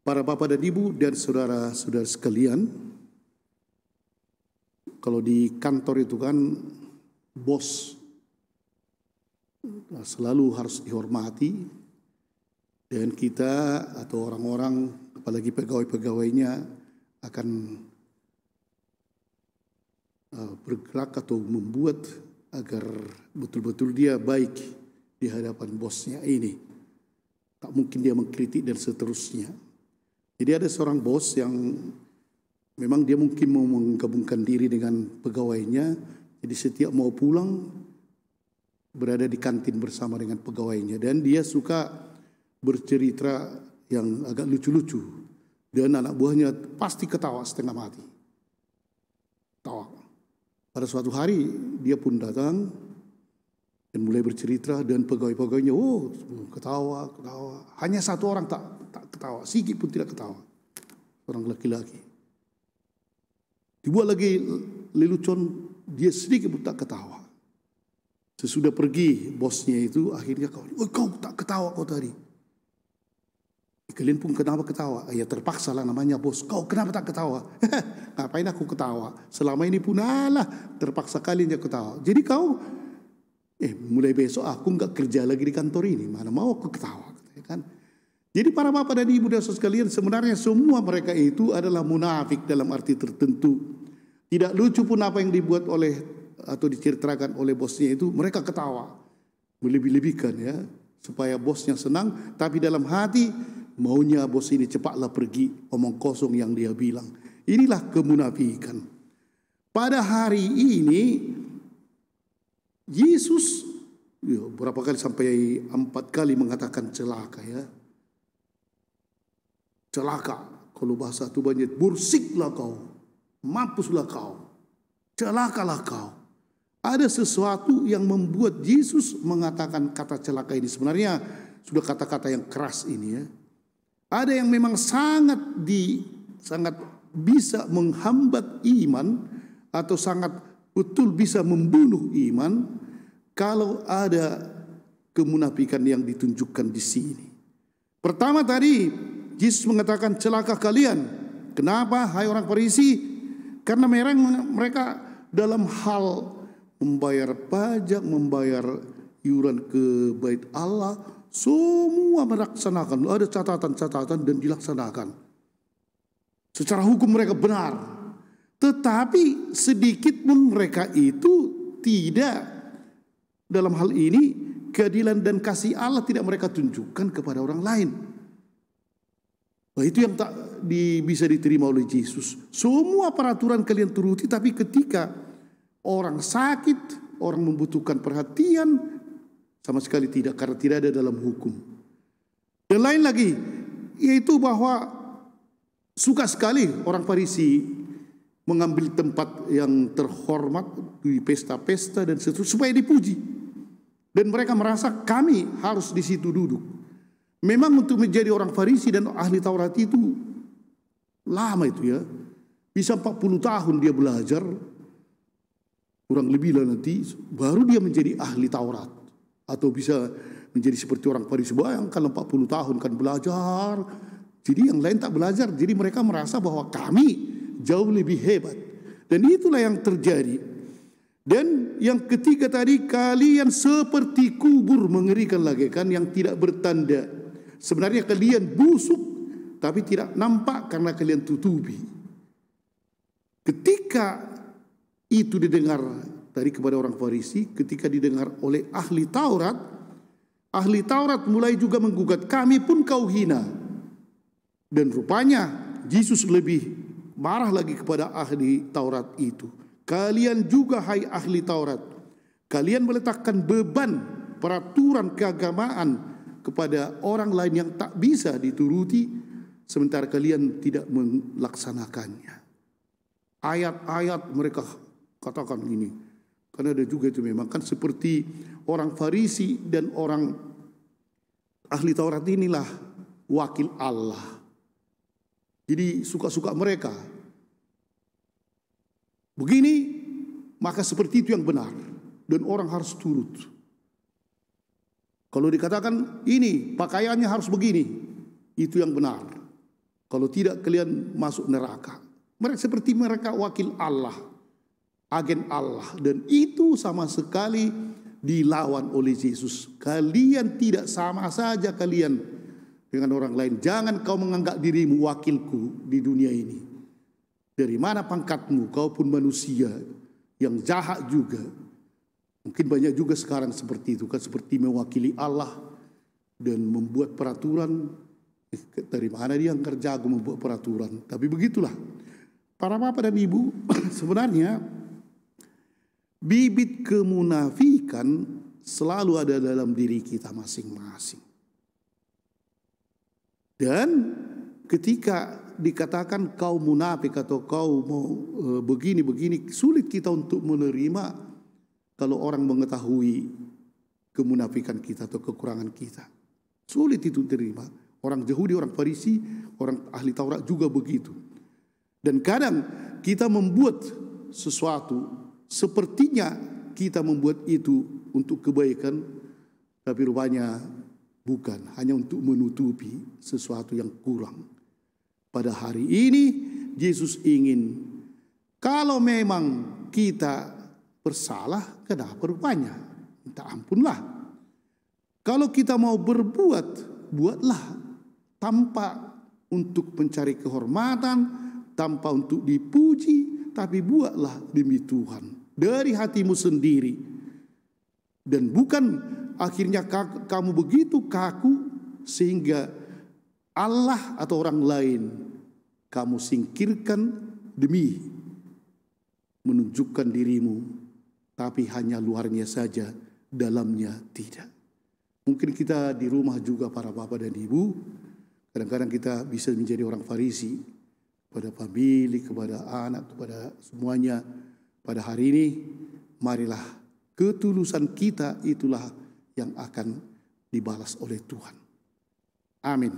Para bapak dan ibu dan saudara-saudara sekalian, kalau di kantor itu kan bos selalu harus dihormati, dan kita atau orang-orang, apalagi pegawai-pegawainya, akan bergerak atau membuat agar betul-betul dia baik di hadapan bosnya ini. Tak mungkin dia mengkritik dan seterusnya. Jadi ada seorang bos yang memang dia mungkin mau menggabungkan diri dengan pegawainya. Jadi setiap mau pulang berada di kantin bersama dengan pegawainya. Dan dia suka bercerita yang agak lucu-lucu. Dan anak buahnya pasti ketawa setengah mati. Tawa. Pada suatu hari dia pun datang dan mulai bercerita, dan pegawai-pegawainya ketawa. Hanya satu orang tak ketawa, sedikit pun tidak ketawa. Orang laki-laki. Dibuat lagi lelucon, dia sedikit pun tak ketawa. Sesudah pergi bosnya itu, akhirnya kau tak ketawa kau tadi. Kalian pun kenapa ketawa? Ya terpaksa lah, namanya bos. Kau kenapa tak ketawa? Ngapain aku ketawa? Selama ini pun terpaksa kalian yang ketawa. Jadi kau mulai besok aku enggak kerja lagi di kantor ini. Mana mau aku ketawa, kan? Jadi para bapak dan ibu dan saudara sekalian, sebenarnya semua mereka itu adalah munafik dalam arti tertentu. Tidak lucu pun apa yang dibuat oleh atau diceritakan oleh bosnya itu, mereka ketawa, melebih-lebihkan ya, supaya bosnya senang, tapi dalam hati maunya bos ini cepatlah pergi, omong kosong yang dia bilang. Inilah kemunafikan. Pada hari ini Yesus berapa kali, sampai 4 kali mengatakan celaka ya. Celaka, kalau bahasa Tubannya, bursiklah kau, mampuslah kau, celakalah kau. Ada sesuatu yang membuat Yesus mengatakan kata celaka ini. Sebenarnya sudah kata-kata yang keras ini ya. Ada yang memang sangat bisa menghambat iman, atau sangat betul bisa membunuh iman kalau ada kemunafikan yang ditunjukkan di sini. Pertama tadi Yesus mengatakan celaka kalian. Kenapa hai orang Farisi? Karena mereka dalam hal membayar pajak, membayar iuran ke bait Allah, semua melaksanakan. Ada catatan-catatan dan dilaksanakan. Secara hukum mereka benar. Tetapi sedikit pun mereka itu tidak, dalam hal ini keadilan dan kasih Allah tidak mereka tunjukkan kepada orang lain. Nah, itu yang tak bisa diterima oleh Yesus. Semua peraturan kalian turuti, tapi ketika orang sakit, orang membutuhkan perhatian, sama sekali tidak, karena tidak ada dalam hukum. Dan lain lagi, yaitu bahwa suka sekali orang Farisi mengambil tempat yang terhormat di pesta-pesta dan seterusnya supaya dipuji. Dan mereka merasa kami harus di situ duduk. Memang untuk menjadi orang Farisi dan ahli Taurat itu lama itu ya. Bisa 40 tahun dia belajar. Kurang lebih lah nanti baru dia menjadi ahli Taurat. Atau bisa menjadi seperti orang Farisi. Bayangkan 40 tahun kan belajar. Jadi yang lain tak belajar. Jadi mereka merasa bahwa kami jauh lebih hebat. Dan itulah yang terjadi. Dan yang ketiga tadi, kalian seperti kubur, mengerikan lagi kan, yang tidak bertanda. Sebenarnya kalian busuk, tapi tidak nampak karena kalian tutupi. Ketika itu didengar dari kepada orang Farisi, ketika didengar oleh ahli Taurat mulai juga menggugat, kami pun kau hina. Dan rupanya Yesus lebih marah lagi kepada ahli Taurat itu. Kalian juga hai ahli Taurat, kalian meletakkan beban peraturan keagamaan kepada orang lain yang tak bisa dituruti, sementara kalian tidak melaksanakannya. Ayat-ayat mereka katakan ini, karena ada juga itu memang kan seperti orang Farisi dan orang ahli Taurat inilah wakil Allah. Jadi suka-suka mereka. Begini, maka seperti itu yang benar. Dan orang harus turut. Kalau dikatakan ini pakaiannya harus begini, itu yang benar. Kalau tidak kalian masuk neraka. Mereka seperti mereka wakil Allah, agen Allah. Dan itu sama sekali dilawan oleh Yesus. Kalian tidak sama saja kalian dengan orang lain. Jangan kau menganggap dirimu wakilku di dunia ini. Dari mana pangkatmu? Kau pun manusia yang jahat juga. Mungkin banyak juga sekarang seperti itu kan, seperti mewakili Allah dan membuat peraturan. Dari mana dia yang jago membuat peraturan? Tapi begitulah para bapak dan ibu, sebenarnya bibit kemunafikan selalu ada dalam diri kita masing-masing. Dan ketika dikatakan kau munafik atau kau mau begini-begini, sulit kita untuk menerima kalau orang mengetahui kemunafikan kita atau kekurangan kita. Sulit itu terima. Orang Yahudi, orang Farisi, orang ahli Taurat juga begitu. Dan kadang kita membuat sesuatu, sepertinya kita membuat itu untuk kebaikan, tapi rupanya bukan, hanya untuk menutupi sesuatu yang kurang. Pada hari ini Yesus ingin, kalau memang kita bersalah, kenapa rupanya? Minta ampunlah. Kalau kita mau berbuat, buatlah tanpa untuk mencari kehormatan, tanpa untuk dipuji, tapi buatlah demi Tuhan dari hatimu sendiri. Dan bukan akhirnya kamu begitu kaku sehingga Allah atau orang lain kamu singkirkan demi menunjukkan dirimu, tapi hanya luarnya saja, dalamnya tidak. Mungkin kita di rumah juga para bapak dan ibu, kadang-kadang kita bisa menjadi orang Farisi kepada famili, kepada anak, kepada semuanya. Pada hari ini, marilah ketulusan kita itulah yang akan dibalas oleh Tuhan. Amin.